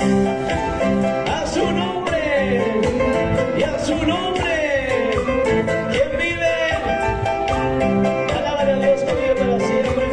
A su nombre y a su nombre. ¿Quién vive? Alábale a Dios que vive para siempre.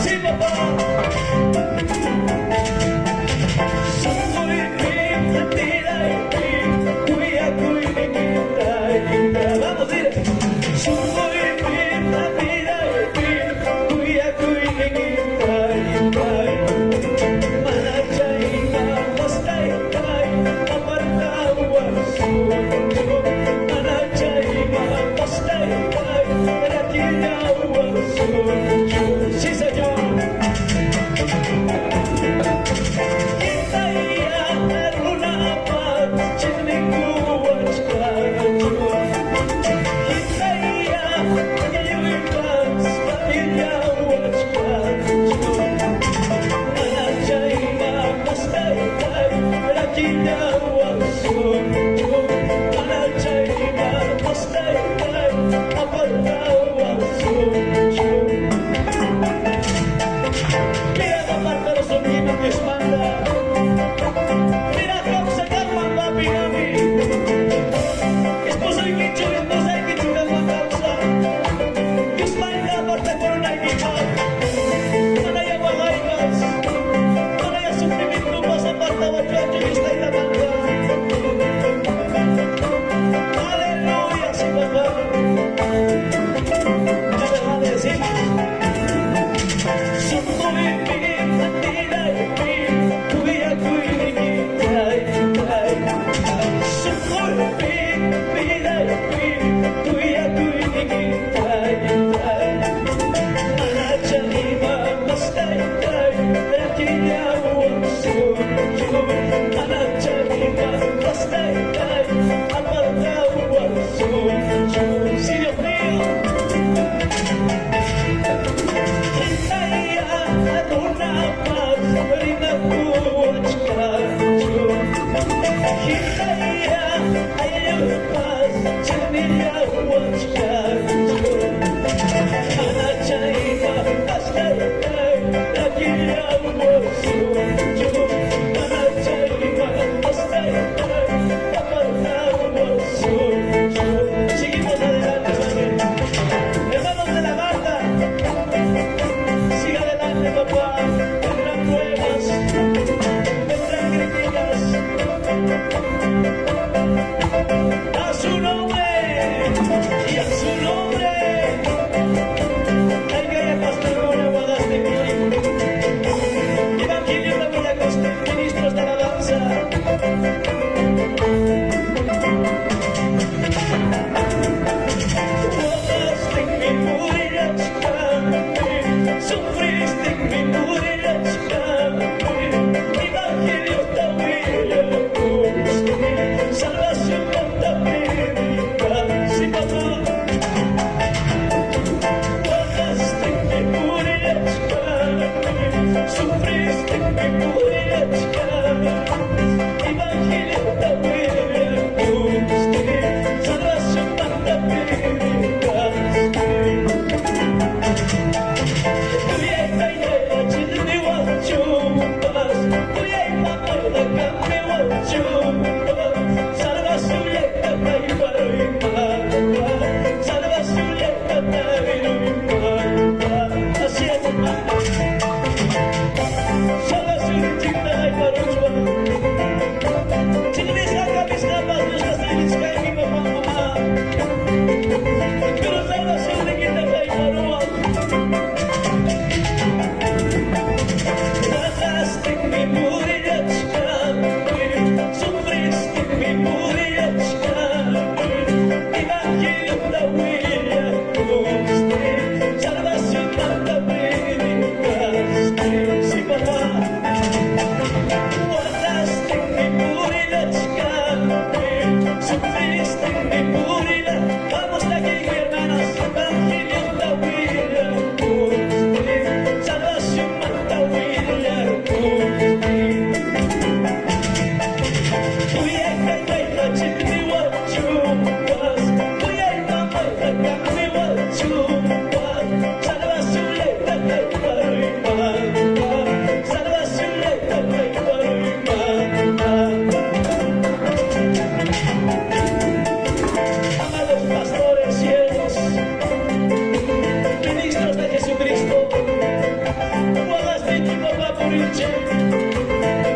Sí, papá. Vamos, dile. Sí, señor. Mira la parte de los sonidos que espanta. Mira cómo se calman, papi, mami. Esposa y quicho, esposa y quicho, que es la causa. Que espanta, aparte por una equipa. No hay aguajaigas. No hay sufrimiento, más aparta, muchacho, que está en la manga. Aleluya, sí, papá. Ya me va a decir. Sí, Dios mío. Thank you.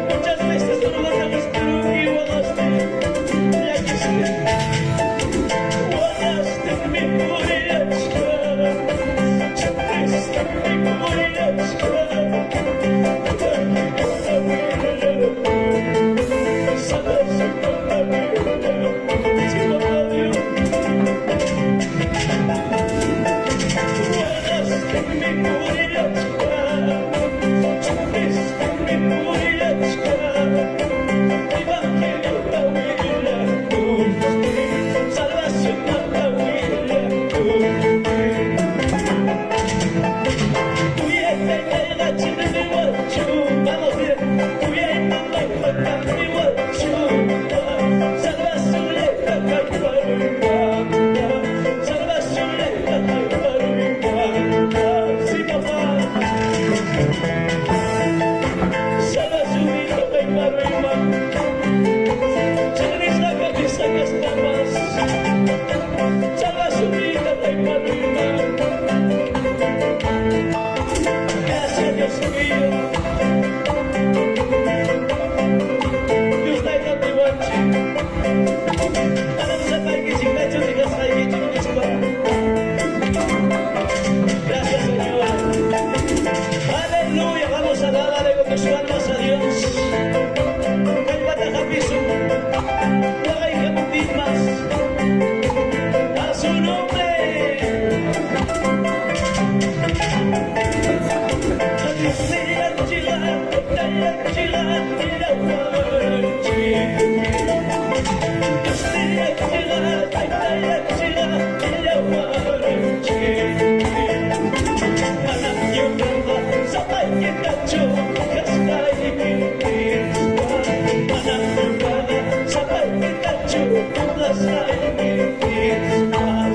Muchas veces no lo hagamos, pero que guardaste, ya que sé, guardaste mi purezca, sufriste mi purezca, salvaste con la vida, si papá Dios, guardaste mi purezca, sufriste mi purezca, Evangelio la huila, salvación la huila, vamos bien, sí papá, Chinese la cabeza que está más. Salva su vida, Rey Paloma. Gracias, Dios mío. Dios la ira te guachi. Para no sepa que si me echo de casa y que no es para. Gracias, Señor. Aleluya, vamos a darle con tus almas a Dios. A su nombre.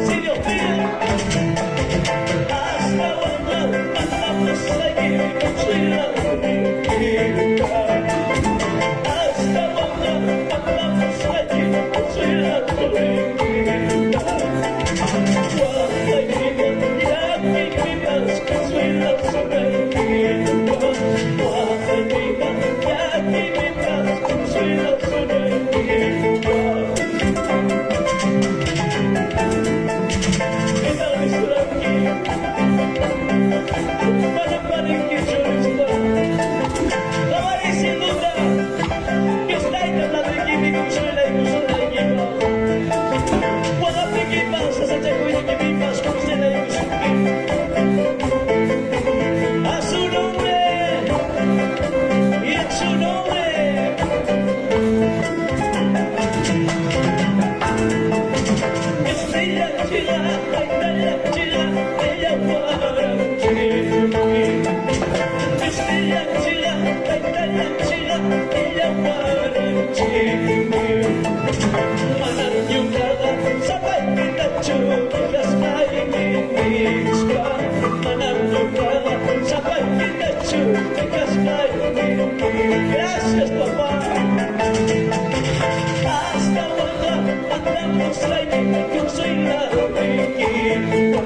Si Dios pide, hasta guardar, andamos a seguir con su hasta guardar, andamos a seguir con su guarda y viva, y aquí vivas con su guarda y viva, y aquí vivas con su a su nombre y en su nombre. Estrella chila, estrella chila, ella guarachi. Estrella chila, estrella chila, ella guarachi. Mananyungada, sabay pitachu, kasay minispa. Mananyungada, sabay pitachu, kasay minispa. Gracias, papá. Hasta cuando andamos ahí, yo soy la riquita.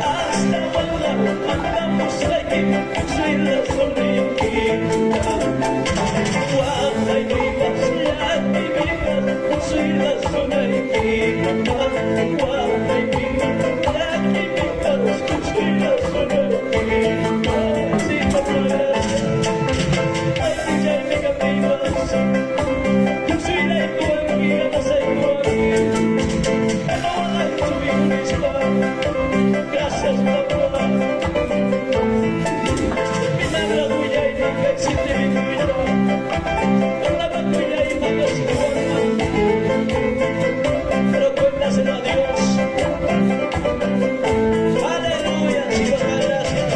Hasta cuando andamos ahí, yo soy la sonriquita. Guarda y vivas, ya y vivas, yo soy la sonriquita. Guarda y vivas, ya y vivas, yo soy la sonriquita. Sí, papá. Ay, ya me cambias. Yo soy la economía, no soy economía. Gracias, papá. Mi madre tuya y no existe mi tuya. La madre tuya y no existe. Pero cuéntaselo a Dios. Aleluya, Señor, gracias.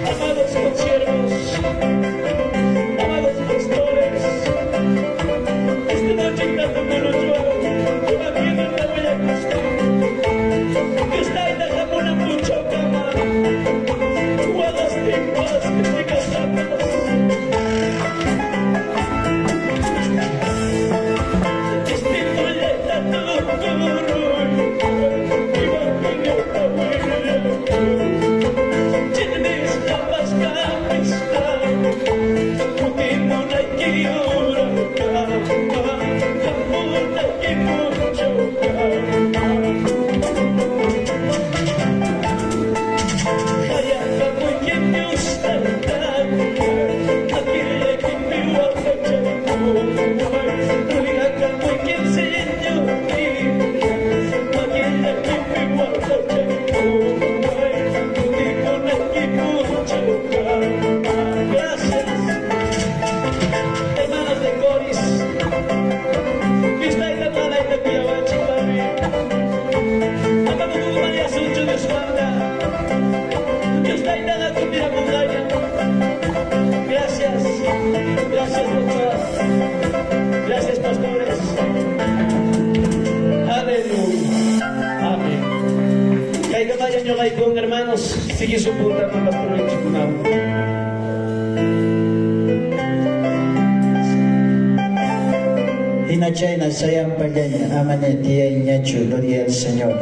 Amados consiervos, amados pastores, esta noche tanto con los suelos, una vida en la bella costa, que está en la jamona mucho cama, guadas timpas, que te casadas. Gracias, pastores. Aleluya. Amén. Kaya kamayan nyo kay kong hermanos, sige supunta ng pastor ng Chikunao. Hinachay na sayang pagyan amane tiya inyachu, gloria al Señor.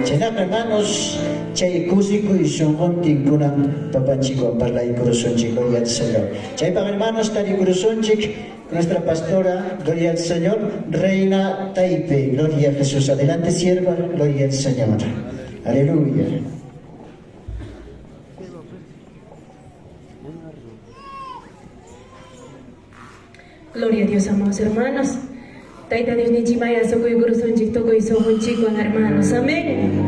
Chenam hermanos, chay kusiku isungkon tingkunang papanchiko parlay kurusonchik, gloria al Señor. Chay pang hermanos tari kurusonchik, nuestra pastora, gloria al Señor, Reina Taipe, gloria a Jesús. Adelante sierva, gloria al Señor. Aleluya. Gloria a Dios, amados hermanos. Taita Dios ni chimaya sokoy guruson chikto koy sohon chico hermanos. Amén.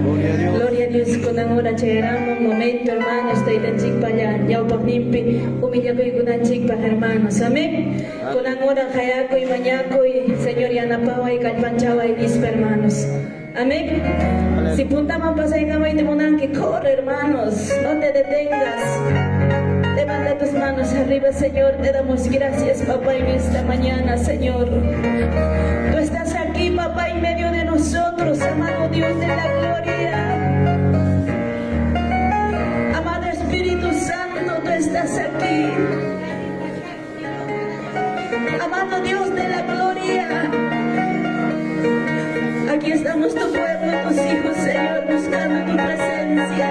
Gloria a Dios con amor a cheramo momento hermanos. Taita chikpaya yau paknimpi humilla koy kunan chikpa hermanos. Amén. Con amor a jayako y mañako y Señor yanapawa y calpanchawa y dispa hermanos. Amén. Si puntaman pasay kamay de monan que corre hermanos. No te detengas. Levanta tus manos arriba, Señor. Te damos gracias, papá, en esta mañana, Señor. Tú estás aquí, papá, en medio de nosotros, amado Dios de la gloria. Amado Espíritu Santo, tú estás aquí. Amado Dios de la gloria. Aquí estamos tu pueblo, tus hijos, Señor, buscando tu presencia.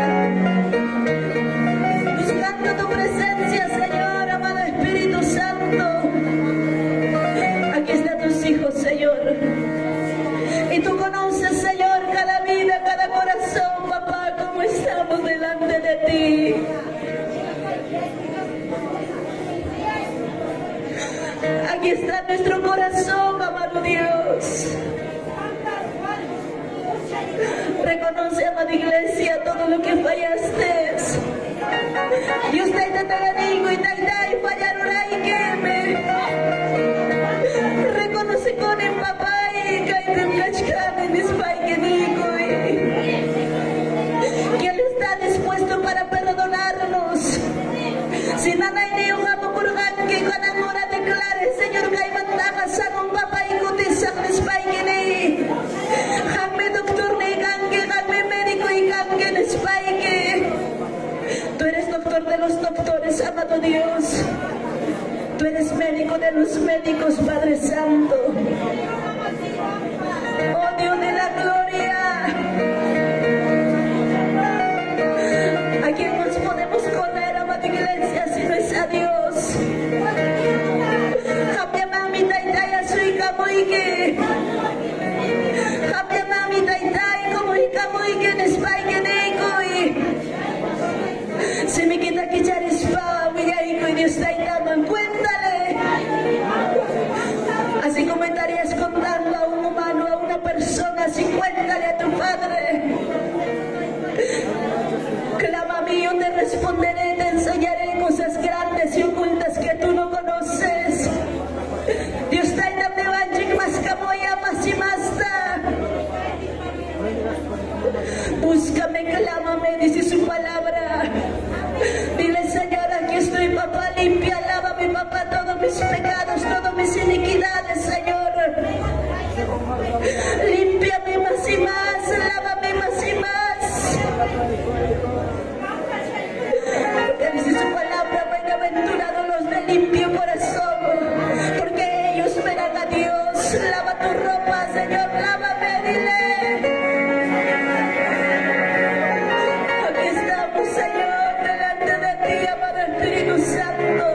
Buscando tu presencia, Señor, amado Espíritu Santo. Aquí están tus hijos, Señor. Y tú conoces, Señor, cada vida, cada corazón, papá, como estamos delante de ti. Aquí está nuestro corazón, amado Dios. Reconoce, amada iglesia, todo lo que fallaste. Dios te digo y te fallaron ahí que reconoce con el papá y que Él está dispuesto para perdonarnos. Si nada hay un amo por que con amor declare, Señor, que hay mandaga sa un papá y kutisang nispaigini. Jame doctor ni kange, jame médico y kange nispaigi. Tú eres doctor de los doctores, amado Dios. Tú eres médico de los médicos, Padre Santo. Oh Dios de la gloria. ¿A quién nos podemos correr, amada iglesia, si no es a Dios? Kapya mami taytay soy kamoyke. Kapya mami taytay como y kamoyke nespaige nekoy. Si me quita que ya eres pa, y Dios está dando en cuéntale. Así comenta Clámame, dice su palabra. Dile, Señor, aquí estoy, papá, limpia, lávame, papá, todos mis pecados, todas mis iniquidades, Señor. Límpiame más y más, lávame más y más. Porque dice su palabra, bienaventurados los de limpio corazón, porque ellos verán a Dios. Lava tu ropa, Señor, lávame, dile. Aquí estamos, Señor, delante de ti, amado Espíritu Santo.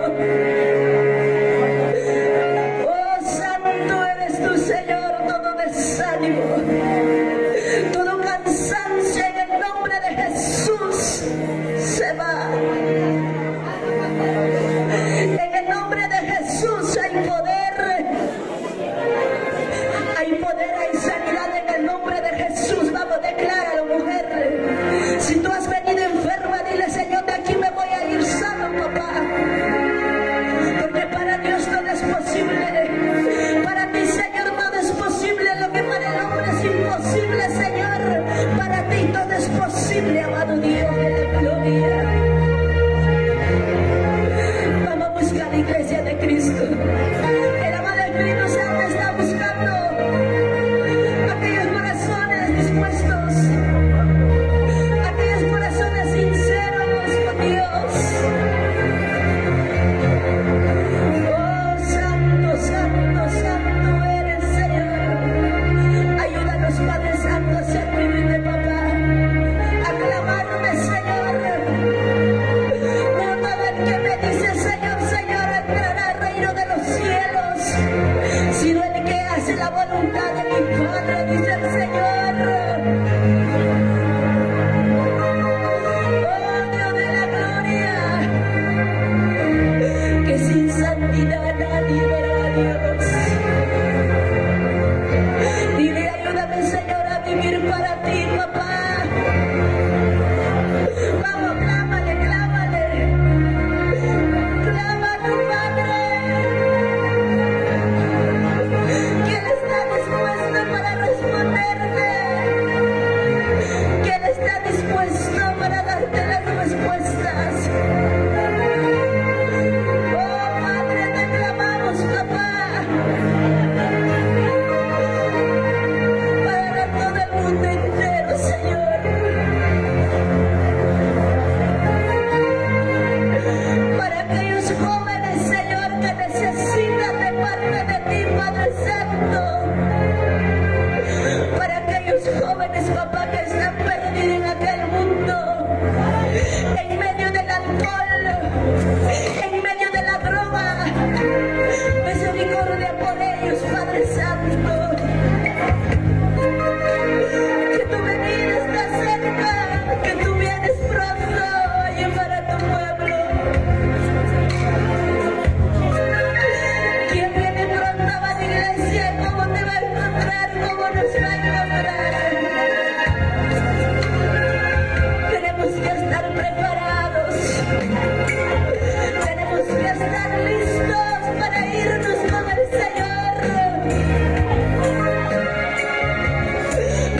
Oh, santo eres tú, Señor, todo desánimo, todo cansancio, en el nombre de Jesús se va. En el nombre de Jesús hay poder, hay sanidad en el nombre de Jesús. Vamos, decláralo, mujer. Si tú has venido enferma, dile, Señor, de aquí me voy a ir sano, papá. Porque para Dios todo es posible. Para ti, Señor, todo es posible. Lo que para el hombre es imposible, Señor, para ti todo es posible, amado Dios de la gloria. Vamos a buscar la iglesia de Cristo. El amado Espíritu Santo está buscando aquellos corazones dispuestos, aquellos corazones sinceros con Dios. Oh, santo, santo, santo eres, Señor. Ayúdanos, Padre Santo, a servirte, papá, a clamarme, Señor. No todo el que me dice Señor, Señor, entrará al reino de los cielos, sino el que hace la voluntad de mi Padre, dice el Señor. Oh, Dios de la gloria, que sin santidad nadie verá a Dios. Dile, ayúdame, Señor, a vivir para ti, papá. Vamos, clámale, clámale. Clama a tu Padre. ¿Quién está dispuesto para responderte? ¿Quién está dispuesto para darte las respuestas? Oh, Padre, te clamamos, papá, para todo el mundo entero, Señor. Para aquellos jóvenes, Señor, que necesitan de parte de ti, Padre Santo. Para aquellos jóvenes, papá, que están perdidos en aquel mundo, en medio del alcohol, en medio de la droga. Misericordia por ellos, Padre Santo. Que tu venida está cerca, que tú vienes pronto a llevar a tu pueblo. ¿Quién viene pronto a la iglesia? ¿Cómo te va a encontrar? ¿Cómo nos va a encontrar? Tenemos que estar preparados. Tenemos que estar listos para irnos con el Señor.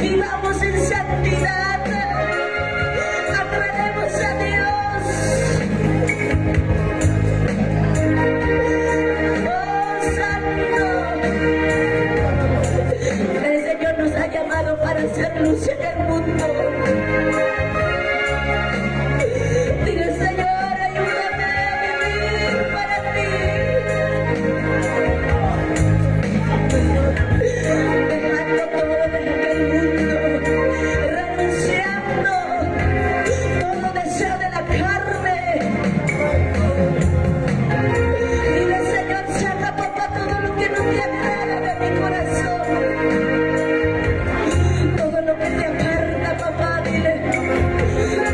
Vivamos en santidad. Agrademos a Dios. Oh, Santo. El Señor nos ha llamado para hacer luz en el mundo. Dile, Señor, ayúdame a vivir para ti. Dejando todo de aquel mundo, renunciando todo deseo de la carne. Dile, Señor, saca, papá, todo lo que no te agrada de mi corazón. Todo lo que te aparta, papá, dile.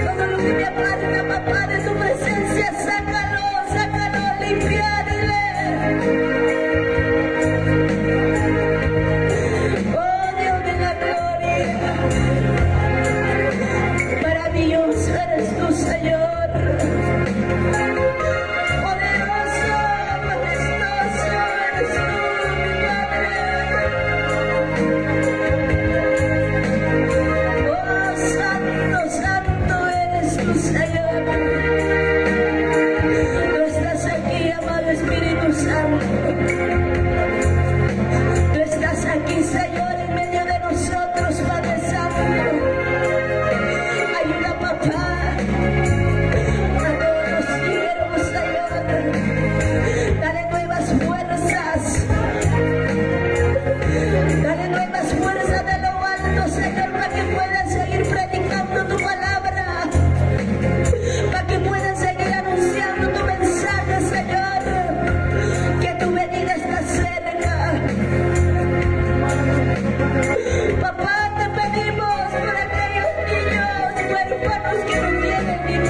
Todo lo que te aparta, papá, de tu presencia, sácalo, sácalo, limpia, dile. Oh, Dios de la gloria, maravilloso eres tú, Señor. Poderoso, majestuoso eres tú, mi Padre. Oh, santo, santo.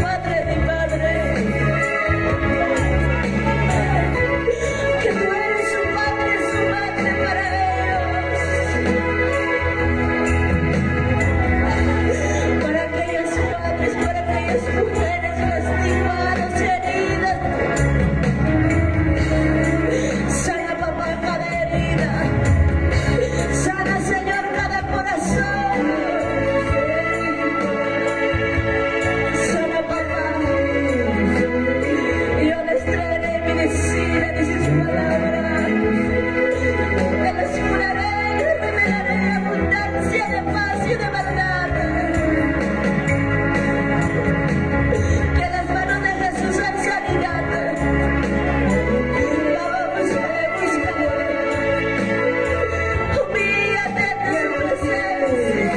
Padre, mi Padre. Que tú eres su Padre para ellos. Para aquellos padres, para aquellas mujeres lastimadas, heridas. Sana, papá, cada herida. Sana, Señor, cada corazón. Sana, papá. Yo les traeré medicina, dice su palabra. Me los curaré y les revelaré abundancia de paz y de verdad. Que las manos de Jesús en sanidad. La vamos a buscar. Humíllate en tu presencia.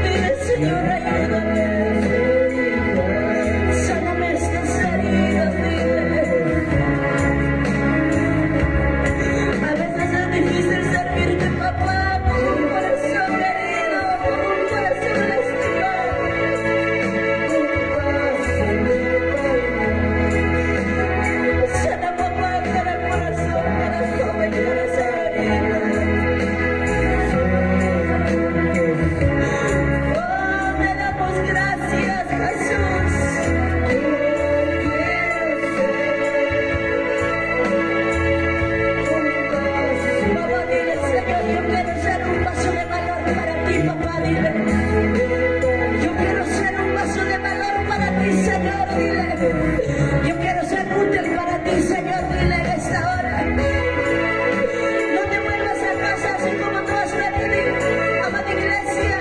Dile, Señor, ayúdame. Sáname estas heridas, dile. A veces es difícil servirte, papá, con un corazón herido, con un corazón lastimado. Sana, papá, cada corazón, cada joven, cada ser herido. Oh, te damos gracias, Jesús. Papá, dile, Señor, yo quiero ser un vaso de valor para ti, papá, dile. Yo quiero ser un vaso de valor para ti, Señor, dile. Yo quiero ser útil para ti, Señor, dile en esta hora. No te vuelvas a casa así como tú has venido, amada iglesia.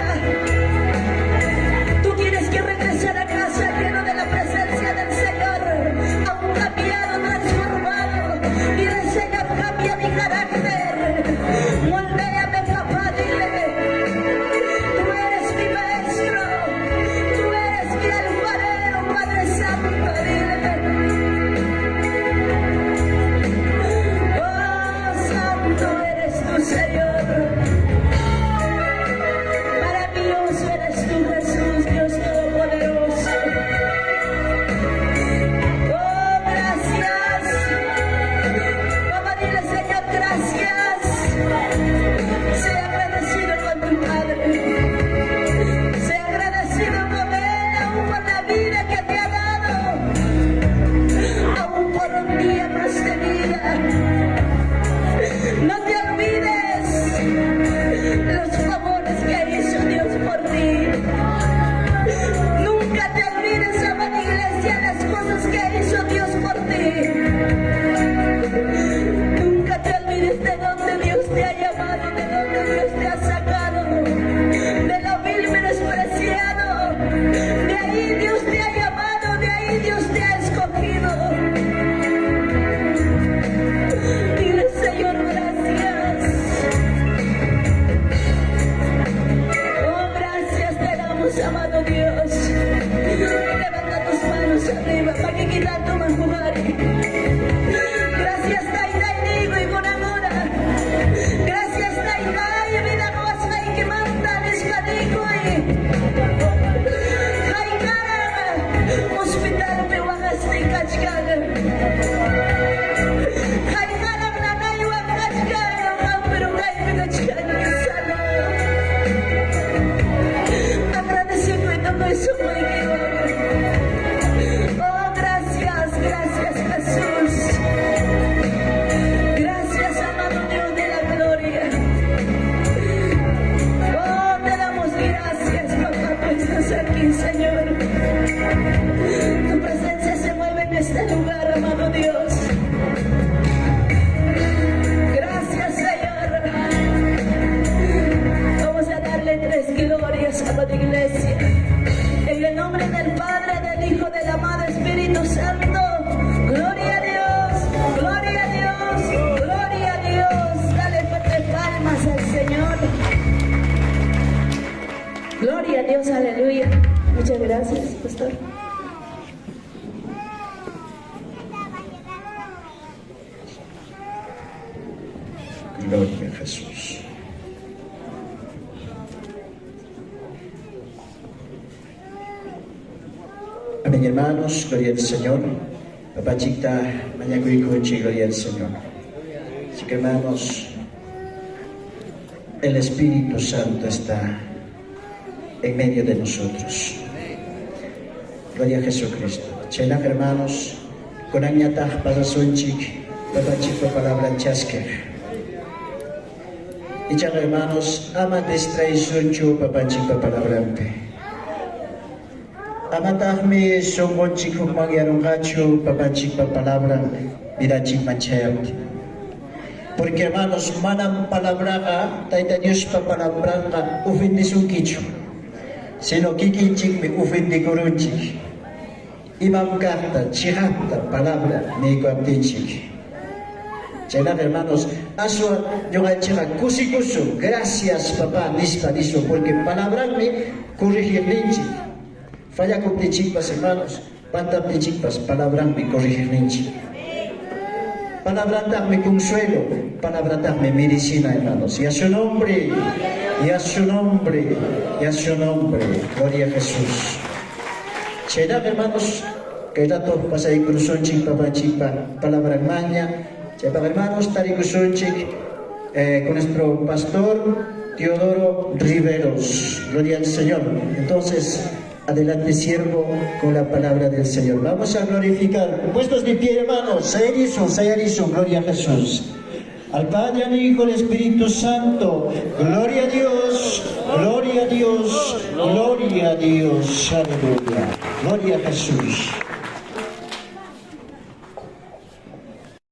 Tú tienes que regresar a casa lleno de la presencia del Señor, aún cambiado, transformado. Dile, Señor, cambia mi carácter. Moldéame, papá, dile. Tú eres mi maestro. Tú eres mi alfarero, Padre Santo, dile. Oh, santo eres tú, Señor. Maravilloso eres tú, Jesús, Dios Todopoderoso. Oh, gracias. Papá, dile, Señor, gracias. Sea agradecido con tu Padre. Sea agradecido con Él, aún por la vida que te ha dado. Aún por un día más de vida. No te olvides los favores que hizo Dios por ti. Nunca te olvides, amada iglesia, las cosas que hizo Dios por ti. Nunca te olvides de dónde Dios te ha llamado, de dónde Dios te ha sacado, de lo vil menospreciado. De ahí Dios te ha llamado, de ahí Dios te ha escogido. Dile, Señor, gracias. Oh, gracias te damos, amado Dios. Levanta tus manos arriba para que quitar tu manjumari. Gracias, Taitay, digo y con amor. Gracias, Taitay, vida nuestra y que manda descadico y Haikara, hospital me wangasti kachkaga. Haikara nanay wangachkaga, pero kay pinachkaga sana. Agradecido y todo eso muy bien. Oh, gracias, gracias, Jesús. Gracias, amado Dios de la gloria. Oh, te damos gracias, papá, tú estás aquí, Señor. Tu presencia se mueve en este lugar, amado Dios. Gracias, Señor. Vamos a darle 3 glorias, amada iglesia. En el nombre del Padre, del Hijo, del amado Espíritu Santo. Gloria a Dios, gloria a Dios, gloria a Dios. Dale fuerte palmas al Señor. Gloria a Dios, aleluya. Muchas gracias, pastor. Gloria a Jesús. Amén, hermanos, gloria al Señor. Papachita, Mañacuicuchi, gloria al Señor. Así que, hermanos, el Espíritu Santo está en medio de nosotros. Gloria a Jesucristo. Chena, hermanos, con añataj para sonchik, papachito palabra chasker. Y ya, hermanos, ama distraición papachito palabra ampe. Amatahme songonchik hukmangyaron gacho, papachik palabra mirachik manchayat. Porque, hermanos, manam palabra, taita Dios palabra, ufindisung kicho. Sino kikinchik me ufindigurunchik. Imam karta, chihata, palabra, me coaptinchik. Chena, hermanos, asua, yo chica, kusikusu, gracias, papá, nispa, porque palabra me corregir linchik. Falla con tichikpas, hermanos, panta tichikpas, palabra me corregir linchik. Palabra me consuelo, palabra me medicina, hermanos. Y a su nombre, y a su nombre, y a su nombre. Gloria a Jesús. Chena, hermanos, que dato pasa y cruzonchik, papachik, palabra maña. Chepa, hermanos, taricuzonchik, con nuestro pastor Teodoro Riveros. Gloria al Señor. Entonces, adelante, siervo, con la palabra del Señor. Vamos a glorificar. Puestos de pie, hermanos. Sayarison, gloria a Jesús. Al Padre, al Hijo, al Espíritu Santo. Gloria a Dios, gloria a Dios, gloria a Dios. Aleluya. Gloria a Jesús.